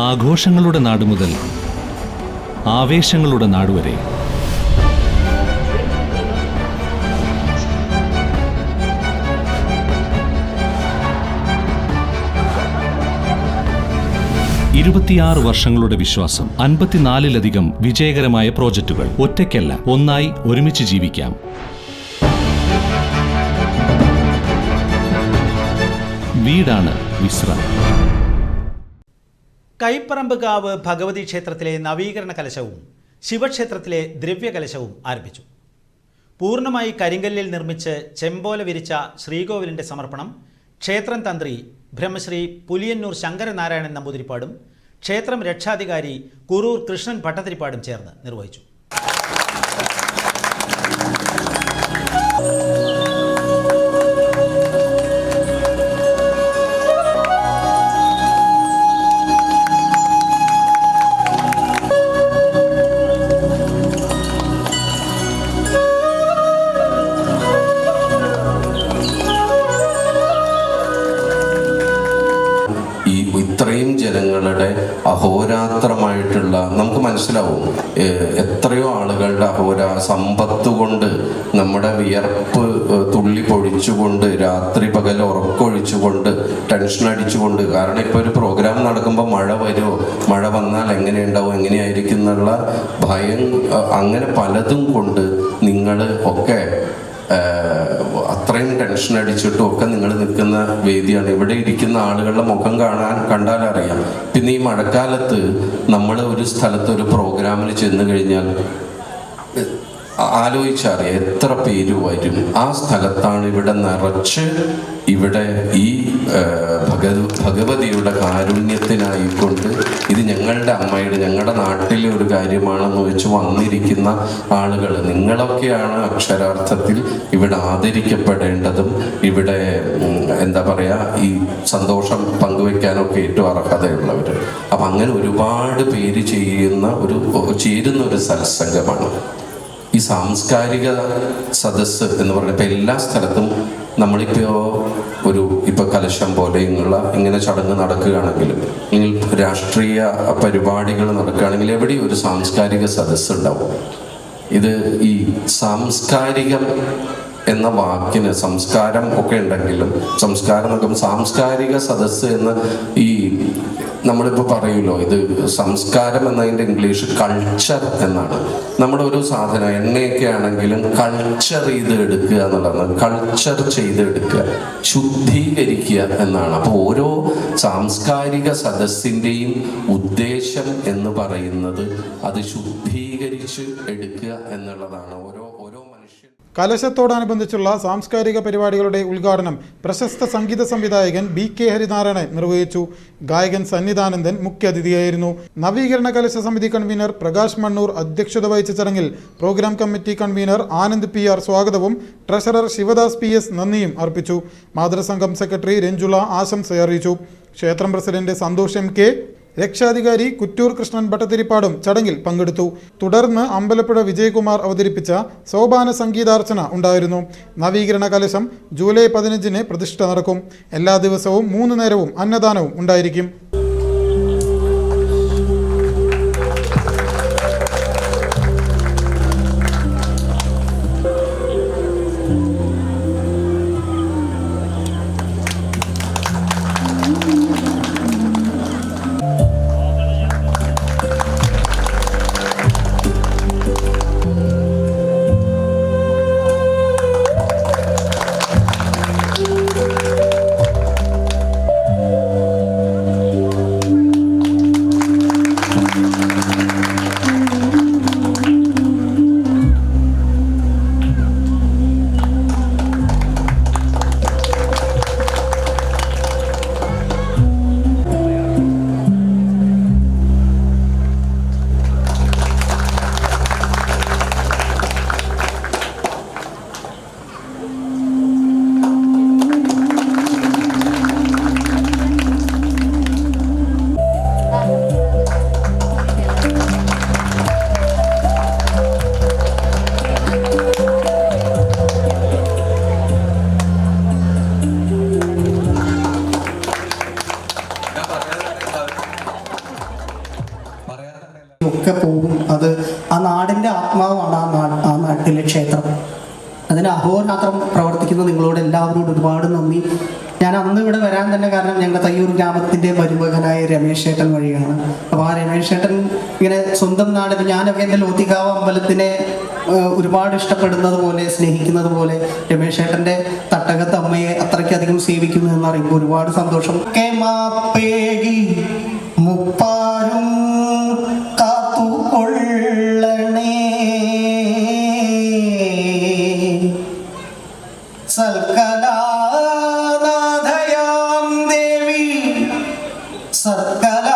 ആഘോഷങ്ങളുടെ നാട് മുതൽ ആവേശങ്ങളുടെ നാടുവരെ ഇരുപത്തിയാറ് വർഷങ്ങളുടെ വിശ്വാസം, 54-ലധികം വിജയകരമായ പ്രോജക്റ്റുകൾ. ഒറ്റയ്ക്കല്ല, ഒന്നായി ഒരുമിച്ച് ജീവിക്കാം. വീടാണ് വിശ്രം. കൈപ്പറമ്പുകാവ് ഭഗവതി ക്ഷേത്രത്തിലെ നവീകരണ കലശവും ശിവക്ഷേത്രത്തിലെ ദ്രവ്യകലശവും ആരംഭിച്ചു. പൂർണ്ണമായി കരിങ്കല്ലിൽ നിർമ്മിച്ച് ചെമ്പോല വിരിച്ച ശ്രീകോവിലിൻ്റെ സമർപ്പണം ക്ഷേത്രം തന്ത്രി ബ്രഹ്മശ്രീ പുലിയന്നൂർ ശങ്കരനാരായണൻ നമ്പൂതിരിപ്പാടും ക്ഷേത്രം രക്ഷാധികാരി കുറൂർ കൃഷ്ണൻ ഭട്ടതിരിപ്പാടും ചേർന്ന് നിർവഹിച്ചു. ഇത്രയും ജനങ്ങളുടെ അഹോരാത്രമായിട്ടുള്ള നമുക്ക് മനസ്സിലാവും എത്രയോ ആളുകളുടെ സമ്പത്ത് കൊണ്ട് നമ്മുടെ വിയർപ്പ് തുള്ളി പൊഴിച്ചുകൊണ്ട് രാത്രി പകൽ ഉറക്കൊഴിച്ചുകൊണ്ട് ടെൻഷൻ അടിച്ചുകൊണ്ട്, കാരണം ഇപ്പോൾ ഒരു പ്രോഗ്രാം നടക്കുമ്പോൾ മഴ വരുമോ, മഴ വന്നാൽ എങ്ങനെയുണ്ടാവും, എങ്ങനെയായിരിക്കും എന്നുള്ള ഭയം, അങ്ങനെ പലതും കൊണ്ട് നിങ്ങൾ ഒക്കെ അത്രയും ടെൻഷൻ അടിച്ചിട്ടും ഒക്കെ നിങ്ങൾ നിൽക്കുന്ന വേദിയാണ്. ഇവിടെ ഇരിക്കുന്ന ആളുകളുടെ മുഖം കണ്ടാലറിയാം. പിന്നെ ഈ മഴക്കാലത്ത് നമ്മൾ ഒരു സ്ഥലത്ത് ഒരു പ്രോഗ്രാമിൽ ചെന്ന് കഴിഞ്ഞാൽ ആലോചിച്ചറിയാം എത്ര പേര് വരും. ആ സ്ഥലത്താണ് ഇവിടെ നിറച്ച് ഇവിടെ ഈ ഭഗവതിയുടെ കാരുണ്യത്തിനായിക്കൊണ്ട് ഇത് ഞങ്ങളുടെ അമ്മയുടെ ഞങ്ങളുടെ നാട്ടിലെ ഒരു കാര്യമാണെന്ന് വെച്ച് വന്നിരിക്കുന്ന ആളുകൾ നിങ്ങളൊക്കെയാണ് അക്ഷരാർത്ഥത്തിൽ ഇവിടെ ആദരിക്കപ്പെടേണ്ടതും ഇവിടെ എന്താ പറയുക ഈ സന്തോഷം പങ്കുവെക്കാനൊക്കെ ഏറ്റവും അർഹതയുള്ളവർ. അപ്പം അങ്ങനെ ഒരുപാട് പേര് ചേരുന്ന ഒരു സത്സംഗമാണ് ഈ സാംസ്കാരിക സദസ്സ് എന്ന് പറയുന്നത്. ഇപ്പം എല്ലാ സ്ഥലത്തും നമ്മളിപ്പോൾ കലശം പോലെ ഇങ്ങനെ ചടങ്ങ് നടക്കുകയാണെങ്കിലും അല്ലെങ്കിൽ രാഷ്ട്രീയ പരിപാടികൾ നടക്കുകയാണെങ്കിൽ എവിടെയും ഒരു സാംസ്കാരിക സദസ്സ് ഉണ്ടാവും. ഇത് ഈ സാംസ്കാരികം എന്ന വാക്കിന് സംസ്കാരം ഒക്കെ ഉണ്ടെങ്കിലും സാംസ്കാരിക സദസ്സ് എന്ന ഈ നമ്മളിപ്പോൾ പറയുമല്ലോ, ഇത് സംസ്കാരം എന്നതിൻ്റെ ഇംഗ്ലീഷ് കൾച്ചർ എന്നാണ്. നമ്മുടെ ഒരു സാധനം എണ്ണയൊക്കെ ആണെങ്കിലും കൾച്ചർ ചെയ്ത് എടുക്കുക എന്നുള്ളതാണ്. കൾച്ചർ ചെയ്തെടുക്കുക, ശുദ്ധീകരിക്കുക എന്നാണ്. അപ്പോൾ ഓരോ സാംസ്കാരിക സദസ്സിൻ്റെയും ഉദ്ദേശം എന്ന് പറയുന്നത് അത് ശുദ്ധീകരിച്ച് എടുക്കുക എന്നുള്ളതാണ്. ഓരോ മനുഷ്യൻ കലശത്തോടനുബന്ധിച്ചുള്ള സാംസ്കാരിക പരിപാടികളുടെ ഉദ്ഘാടനം പ്രശസ്ത സംഗീത സംവിധായകൻ BK ഹരിനാരായണൻ നിർവഹിച്ചു. ഗായകൻ സന്നിധാനന്ദൻ മുഖ്യാതിഥിയായിരുന്നു. നവീകരണ കലശ സമിതി കൺവീനർ പ്രകാശ് മണ്ണൂർ അധ്യക്ഷത വഹിച്ച ചടങ്ങിൽ programme committee convener Anand PR സ്വാഗതവും ട്രഷറർ ശിവദാസ് PS നന്ദിയും അർപ്പിച്ചു. മാതൃസംഘം സെക്രട്ടറി രഞ്ജുള ആശംസയറിയിച്ചു. ക്ഷേത്രം പ്രസിഡന്റ് സന്തോഷ് MK, രക്ഷാധികാരി കുറ്റൂർ കൃഷ്ണൻ ഭട്ടതിരിപ്പാടും ചടങ്ങിൽ പങ്കെടുത്തു. തുടർന്ന് അമ്പലപ്പുഴ വിജയകുമാർ അവതരിപ്പിച്ച സോപാന സംഗീതാർച്ചന ഉണ്ടായിരുന്നു. നവീകരണ കലശം ജൂലൈ 15 പ്രതിഷ്ഠ നടക്കും. എല്ലാ ദിവസവും 3 നേരവും അന്നദാനവും ഉണ്ടായിരിക്കും. ഒക്കെ പോകും. അത് ആ നാടിൻ്റെ ആത്മാവാണ് ആ നാട്ടിലെ ക്ഷേത്രം. അതിന് അഹോരാത്രം പ്രവർത്തിക്കുന്ന നിങ്ങളോട് എല്ലാവരോടും ഒരുപാട് നന്ദി. ഞാൻ അന്ന് ഇവിടെ വരാൻ തന്നെ കാരണം ഞങ്ങളുടെ തയ്യൂർ ഗ്രാമത്തിൻ്റെ മരുമകനായ രമേശ് ചേട്ടൻ വഴിയാണ്. അപ്പോൾ ആ രമേശ് ചേട്ടൻ ഇങ്ങനെ സ്വന്തം നാട്, ഞാനൊക്കെ എൻ്റെ ലോത്തിക്കാവ് അമ്പലത്തിനെ ഒരുപാട് ഇഷ്ടപ്പെടുന്നത് പോലെ സ്നേഹിക്കുന്നത് പോലെ രമേശ് ചേട്ടൻ്റെ തട്ടകത്ത് അമ്മയെ അത്രയ്ക്കധികം സേവിക്കുന്നു എന്നറിയുമ്പോൾ ഒരുപാട് സന്തോഷം. മുപ്പാരും കാത്തുകൊള്ളണേ സൽക്കലാനാഥയാം ദേവി സൽക്കല